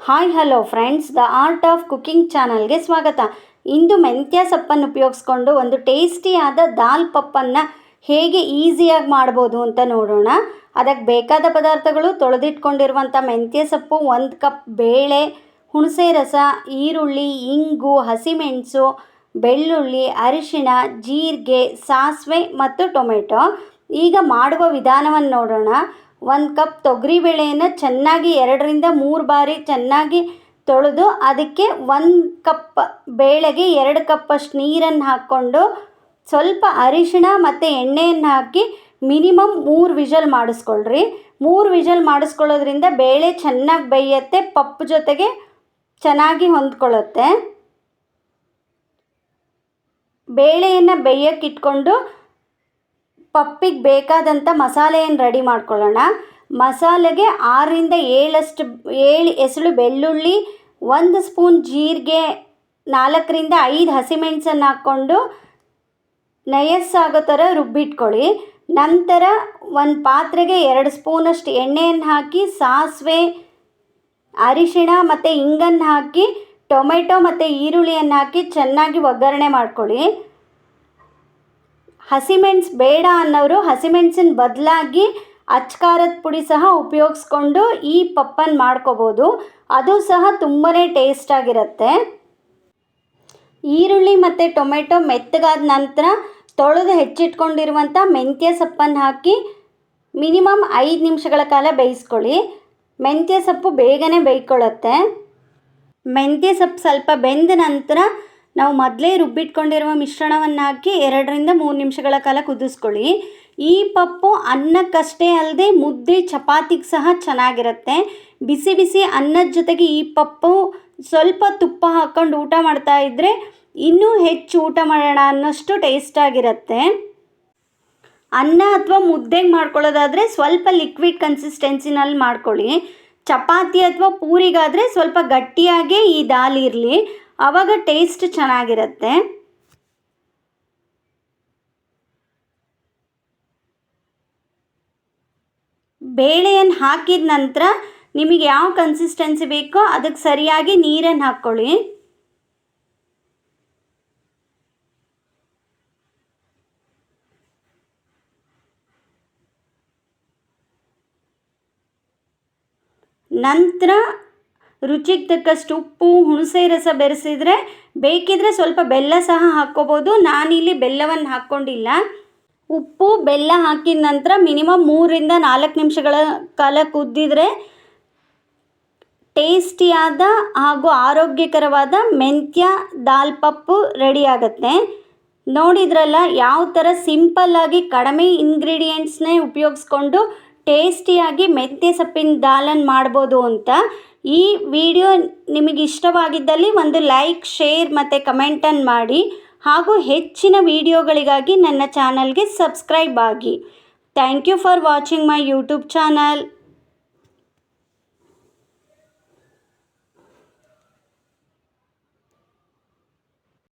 Hi hello friends, the art of cooking ಚಾನಲ್ಗೆ ಸ್ವಾಗತ. ಇಂದು ಮೆಂತ್ಯ ಸೊಪ್ಪನ್ನು ಉಪಯೋಗಿಸ್ಕೊಂಡು ಒಂದು ಟೇಸ್ಟಿಯಾದ ದಾಲ್ ಪಪ್ಪನ್ನು ಹೇಗೆ ಈಸಿಯಾಗಿ ಮಾಡ್ಬೋದು ಅಂತ ನೋಡೋಣ. ಅದಕ್ಕೆ ಬೇಕಾದ ಪದಾರ್ಥಗಳು: ತೊಳೆದಿಟ್ಕೊಂಡಿರುವಂಥ ಮೆಂತ್ಯ ಸೊಪ್ಪು, 1 ಕಪ್ ಬೇಳೆ, ಹುಣಸೆ ರಸ, ಈರುಳ್ಳಿ, ಇಂಗು, ಹಸಿಮೆಣಸು, ಬೆಳ್ಳುಳ್ಳಿ, ಅರಿಶಿಣ, ಜೀರಿಗೆ, ಸಾಸಿವೆ ಮತ್ತು ಟೊಮೆಟೊ. ಈಗ ಮಾಡುವ ವಿಧಾನವನ್ನು ನೋಡೋಣ. 1 ಕಪ್ ತೊಗರಿಬೇಳೆಯನ್ನು ಚೆನ್ನಾಗಿ 2ರಿಂದ 3 ಬಾರಿ ಚೆನ್ನಾಗಿ ತೊಳೆದು ಅದಕ್ಕೆ 1 ಕಪ್ ಬೇಳೆಗೆ 2 ಕಪ್ಪಷ್ಟು ನೀರನ್ನು ಹಾಕ್ಕೊಂಡು ಸ್ವಲ್ಪ ಅರಿಶಿಣ ಮತ್ತು ಎಣ್ಣೆಯನ್ನು ಹಾಕಿ ಮಿನಿಮಮ್ 3 ವಿಷಲ್ ಮಾಡಿಸ್ಕೊಳ್ರಿ. 3 ವಿಷಲ್ ಮಾಡಿಸ್ಕೊಳ್ಳೋದ್ರಿಂದ ಬೇಳೆ ಚೆನ್ನಾಗಿ ಬೇಯುತ್ತೆ, ಪಪ್ಪು ಜೊತೆಗೆ ಚೆನ್ನಾಗಿ ಹೊಂದ್ಕೊಳ್ಳುತ್ತೆ. ಬೇಳೆಯನ್ನು ಬೇಯಕ್ಕಿಟ್ಕೊಂಡು ಪಪ್ಪಿಗೆ ಬೇಕಾದಂಥ ಮಸಾಲೆಯನ್ನು ರೆಡಿ ಮಾಡ್ಕೊಳ್ಳೋಣ. ಮಸಾಲೆಗೆ 6ರಿಂದ 7 ಎಸಳು ಬೆಳ್ಳುಳ್ಳಿ, 1 ಸ್ಪೂನ್ ಜೀರಿಗೆ, 4ರಿಂದ 5 ಹಸಿಮೆಣಸನ್ನು ಹಾಕ್ಕೊಂಡು ನಯಸ್ಸಾಗೋ ಥರ ರುಬ್ಬಿಟ್ಕೊಳ್ಳಿ. ನಂತರ ಒಂದು ಪಾತ್ರೆಗೆ 2 ಸ್ಪೂನಷ್ಟು ಎಣ್ಣೆಯನ್ನು ಹಾಕಿ ಸಾಸಿವೆ, ಅರಿಶಿಣ ಮತ್ತು ಇಂಗನ್ನು ಹಾಕಿ ಟೊಮೆಟೊ ಮತ್ತು ಈರುಳ್ಳಿಯನ್ನು ಹಾಕಿ ಚೆನ್ನಾಗಿ ಒಗ್ಗರಣೆ ಮಾಡ್ಕೊಳ್ಳಿ. ಹಸಿಮೆಣಸು ಬೇಡ ಅನ್ನೋರು ಹಸಿಮೆಣಸಿನ ಬದಲಾಗಿ ಅಚ್ಕಾರದ ಪುಡಿ ಸಹ ಉಪಯೋಗಿಸ್ಕೊಂಡು ಈ ಪಪ್ಪನ್ನು ಮಾಡ್ಕೋಬೋದು. ಅದು ಸಹ ತುಂಬಾ ಟೇಸ್ಟಾಗಿರುತ್ತೆ. ಈರುಳ್ಳಿ ಮತ್ತು ಟೊಮೆಟೊ ಮೆತ್ತಗಾದ ನಂತರ ತೊಳೆದು ಹೆಚ್ಚಿಟ್ಕೊಂಡಿರುವಂಥ ಮೆಂತ್ಯ ಸೊಪ್ಪನ್ನು ಹಾಕಿ ಮಿನಿಮಮ್ 5 ನಿಮಿಷಗಳ ಕಾಲ ಬೇಯಿಸ್ಕೊಳ್ಳಿ. ಮೆಂತ್ಯ ಸೊಪ್ಪು ಬೇಗನೆ ಬೇಯ್ಕೊಳ್ಳುತ್ತೆ. ಮೆಂತ್ಯ ಸೊಪ್ಪು ಸ್ವಲ್ಪ ಬೆಂದ ನಂತರ ನಾವು ಮೊದಲೇ ರುಬ್ಬಿಟ್ಕೊಂಡಿರುವ ಮಿಶ್ರಣವನ್ನು ಹಾಕಿ 2ರಿಂದ 3 ನಿಮಿಷಗಳ ಕಾಲ ಕುದಿಸ್ಕೊಳ್ಳಿ. ಈ ಪಪ್ಪು ಅನ್ನಕ್ಕಷ್ಟೇ ಅಲ್ಲದೆ ಮುದ್ದೆ, ಚಪಾತಿಗೆ ಸಹ ಚೆನ್ನಾಗಿರುತ್ತೆ. ಬಿಸಿ ಬಿಸಿ ಅನ್ನದ ಜೊತೆಗೆ ಈ ಪಪ್ಪು ಸ್ವಲ್ಪ ತುಪ್ಪ ಹಾಕ್ಕೊಂಡು ಊಟ ಮಾಡ್ತಾ ಇದ್ದರೆ ಇನ್ನೂ ಹೆಚ್ಚು ಊಟ ಮಾಡೋಣ ಅನ್ನೋಷ್ಟು ಟೇಸ್ಟಾಗಿರುತ್ತೆ. ಅನ್ನ ಅಥವಾ ಮುದ್ದೆಗೆ ಮಾಡ್ಕೊಳ್ಳೋದಾದರೆ ಸ್ವಲ್ಪ ಲಿಕ್ವಿಡ್ ಕನ್ಸಿಸ್ಟೆನ್ಸಿನಲ್ಲಿ ಮಾಡ್ಕೊಳ್ಳಿ. ಚಪಾತಿ ಅಥವಾ ಪೂರಿಗಾದರೆ ಸ್ವಲ್ಪ ಗಟ್ಟಿಯಾಗೇ ಈ ದಾಲ್ ಇರಲಿ, ಆವಾಗ ಟೇಸ್ಟ್ ಚೆನ್ನಾಗಿರುತ್ತೆ. ಬೇಳೆಯನ್ನು ಹಾಕಿದ ನಂತರ ನಿಮಗೆ ಯಾವ ಕನ್ಸಿಸ್ಟೆನ್ಸಿ ಬೇಕೋ ಅದಕ್ಕೆ ಸರಿಯಾಗಿ ನೀರನ್ನು ಹಾಕ್ಕೊಳ್ಳಿ. ನಂತರ ರುಚಿಗೆ ತಕ್ಕಷ್ಟು ಉಪ್ಪು, ಹುಣಸೆ ರಸ ಬೆರೆಸಿದರೆ ಬೇಕಿದ್ರೆ ಸ್ವಲ್ಪ ಬೆಲ್ಲ ಸಹ ಹಾಕ್ಕೋಬೋದು. ನಾನಿಲ್ಲಿ ಬೆಲ್ಲವನ್ನು ಹಾಕ್ಕೊಂಡಿಲ್ಲ. ಉಪ್ಪು ಬೆಲ್ಲ ಹಾಕಿದ ನಂತರ ಮಿನಿಮಮ್ 3ರಿಂದ 4 ನಿಮಿಷಗಳ ಕಾಲ ಕುದ್ದಿದ್ರೆ ಟೇಸ್ಟಿಯಾದ ಹಾಗೂ ಆರೋಗ್ಯಕರವಾದ ಮೆಂತ್ಯ ದಾಲ್ ಪಪ್ಪು ರೆಡಿ ಆಗುತ್ತೆ. ನೋಡಿದ್ರಲ್ಲ ಯಾವ ಥರ ಸಿಂಪಲ್ಲಾಗಿ ಕಡಿಮೆ ಇಂಗ್ರೀಡಿಯೆಂಟ್ಸ್ನೇ ಉಪಯೋಗಿಸ್ಕೊಂಡು ಟೇಸ್ಟಿಯಾಗಿ ಮೆಂತ್ಯ ಸೊಪ್ಪಿನ ದಾಲನ್ನು ಮಾಡ್ಬೋದು ಅಂತ. ಈ ವಿಡಿಯೋ ನಿಮಗೆ ಇಷ್ಟವಾಗಿದ್ದಲ್ಲಿ ಒಂದು ಲೈಕ್, ಶೇರ್ ಮತ್ತು ಕಮೆಂಟನ್ನು ಮಾಡಿ. ಹಾಗೂ ಹೆಚ್ಚಿನ ವಿಡಿಯೋಗಳಿಗಾಗಿ ನನ್ನ ಚಾನಲ್ಗೆ ಸಬ್ಸ್ಕ್ರೈಬ್ ಆಗಿ. Thank you for watching my YouTube channel.